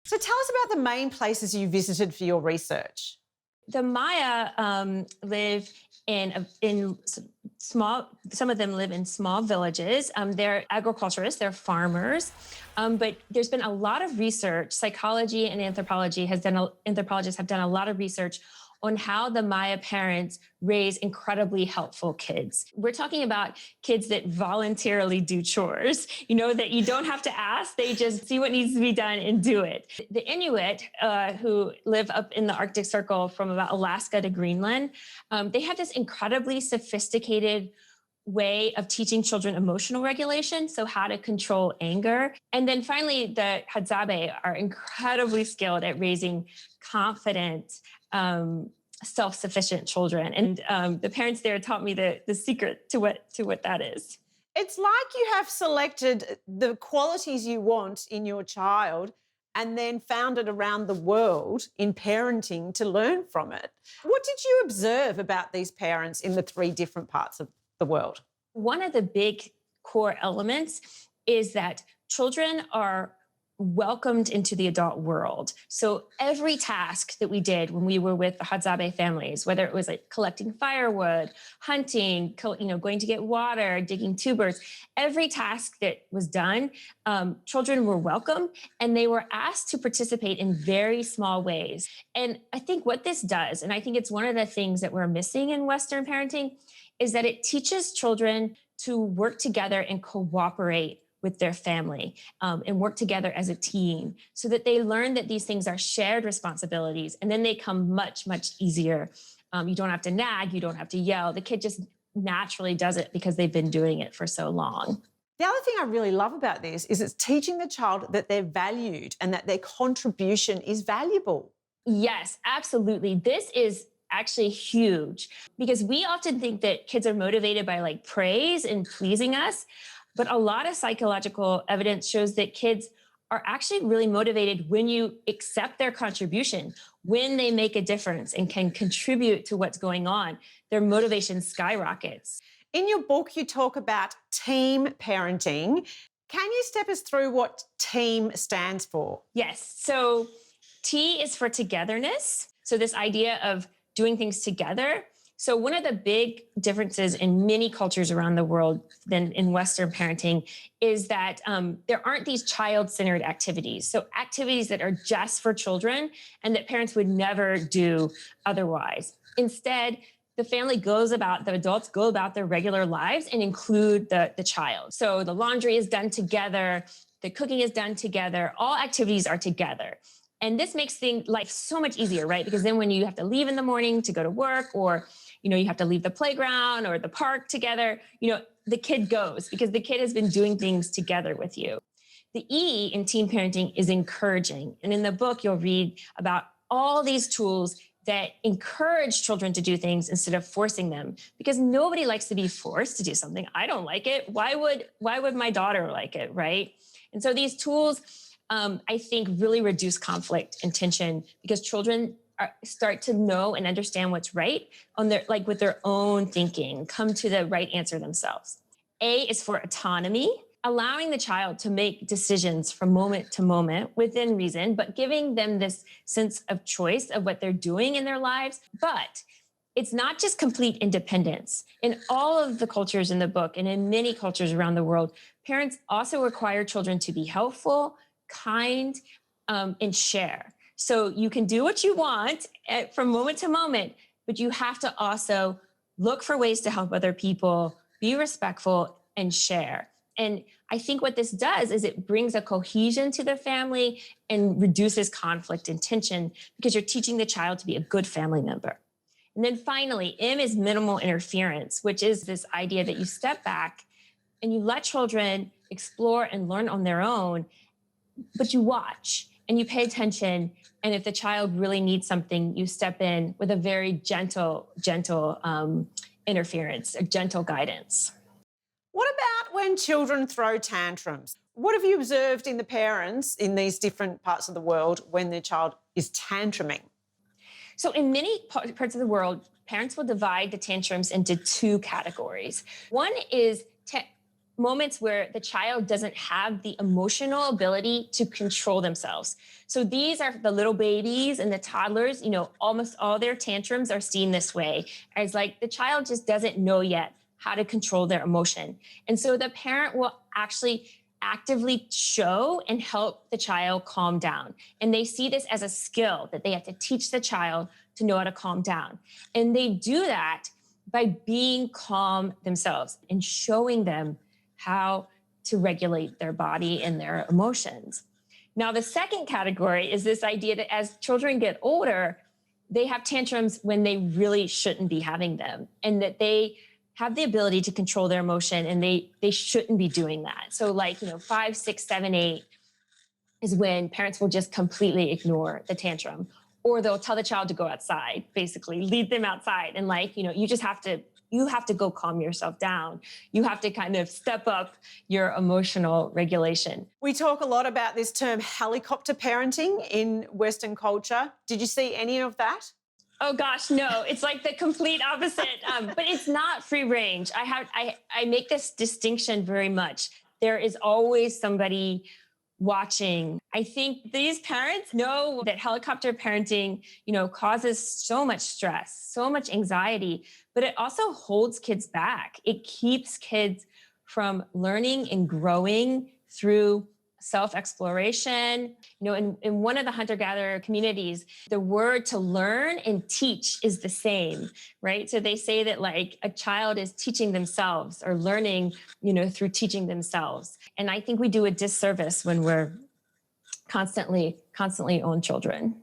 So tell us about the main places you visited for your research. The Maya live in small. Some of them live in small villages. They're agriculturists. They're farmers. But there's been a lot of research. Psychology and anthropologists have done a lot of research on how the Maya parents raise incredibly helpful kids. We're talking about kids that voluntarily do chores, that you don't have to ask, they just see what needs to be done and do it. The Inuit, who live up in the Arctic Circle from about Alaska to Greenland, they have this incredibly sophisticated way of teaching children emotional regulation, so how to control anger. And then finally, the Hadzabe are incredibly skilled at raising confident, self-sufficient children. And the parents there taught me the secret to what that is. It's like you have selected the qualities you want in your child and then found it around the world in parenting to learn from it. What did you observe about these parents in the 3 different parts of the world? One of the big core elements is that children are welcomed into the adult world. So every task that we did when we were with the Hadzabe families, whether it was like collecting firewood, hunting, going to get water, digging tubers, every task that was done, children were welcome and they were asked to participate in very small ways. And I think what this does, and I think it's one of the things that we're missing in Western parenting, is that it teaches children to work together and cooperate with their family and work together as a team so that they learn that these things are shared responsibilities and then they come much, much easier. You don't have to nag, you don't have to yell. The kid just naturally does it because they've been doing it for so long. The other thing I really love about this is it's teaching the child that they're valued and that their contribution is valuable. Yes, absolutely. This is actually huge because we often think that kids are motivated by like praise and pleasing us. But a lot of psychological evidence shows that kids are actually really motivated when you accept their contribution, when they make a difference and can contribute to what's going on. Their motivation skyrockets. In your book, you talk about team parenting. Can you step us through what team stands for? Yes. So T is for togetherness. So this idea of doing things together. So one of the big differences in many cultures around the world than in Western parenting is that there aren't these child-centered activities. So activities that are just for children and that parents would never do otherwise. Instead, the adults go about their regular lives and include the child. So the laundry is done together, the cooking is done together, all activities are together. And this makes life so much easier, right? Because then when you have to leave in the morning to go to work or you have to leave the playground or the park together, the kid goes because the kid has been doing things together with you. The E in teen parenting is encouraging. And in the book, you'll read about all these tools that encourage children to do things instead of forcing them, because nobody likes to be forced to do something. I don't like it. Why would my daughter like it, right? And so these tools, I think, really reduce conflict and tension because children start to know and understand what's right with their own thinking, come to the right answer themselves. A is for autonomy, allowing the child to make decisions from moment to moment within reason, but giving them this sense of choice of what they're doing in their lives. But it's not just complete independence. In all of the cultures in the book and in many cultures around the world, parents also require children to be helpful, kind, and share. So you can do what you want from moment to moment, but you have to also look for ways to help other people, be respectful, and share. And I think what this does is it brings a cohesion to the family and reduces conflict and tension because you're teaching the child to be a good family member. And then finally, M is minimal interference, which is this idea that you step back and you let children explore and learn on their own, but you watch and you pay attention. And if the child really needs something, you step in with a very gentle interference, a gentle guidance. What about when children throw tantrums? What have you observed in the parents in these different parts of the world when their child is tantruming? So in many parts of the world, parents will divide the tantrums into 2 categories. One is moments where the child doesn't have the emotional ability to control themselves. So these are the little babies and the toddlers, almost all their tantrums are seen this way, as like the child just doesn't know yet how to control their emotion. And so the parent will actually actively show and help the child calm down. And they see this as a skill that they have to teach the child to know how to calm down. And they do that by being calm themselves and showing them how to regulate their body and their emotions. Now, the second category is this idea that as children get older, they have tantrums when they really shouldn't be having them, and that they have the ability to control their emotion, and they shouldn't be doing that. So like, 5, 6, 7, 8 is when parents will just completely ignore the tantrum, or they'll tell the child to go outside, basically lead them outside. And like, you have to go calm yourself down. You have to kind of step up your emotional regulation. We talk a lot about this term helicopter parenting in Western culture. Did you see any of that? Oh gosh, no, it's like the complete opposite. But it's not free range. I make this distinction very much. There is always somebody watching. I think these parents know that helicopter parenting, causes so much stress, so much anxiety, but it also holds kids back. It keeps kids from learning and growing through self-exploration. In one of the hunter-gatherer communities, the word to learn and teach is the same, right? So they say that like a child is teaching themselves or learning, through teaching themselves. And I think we do a disservice when we're constantly on children.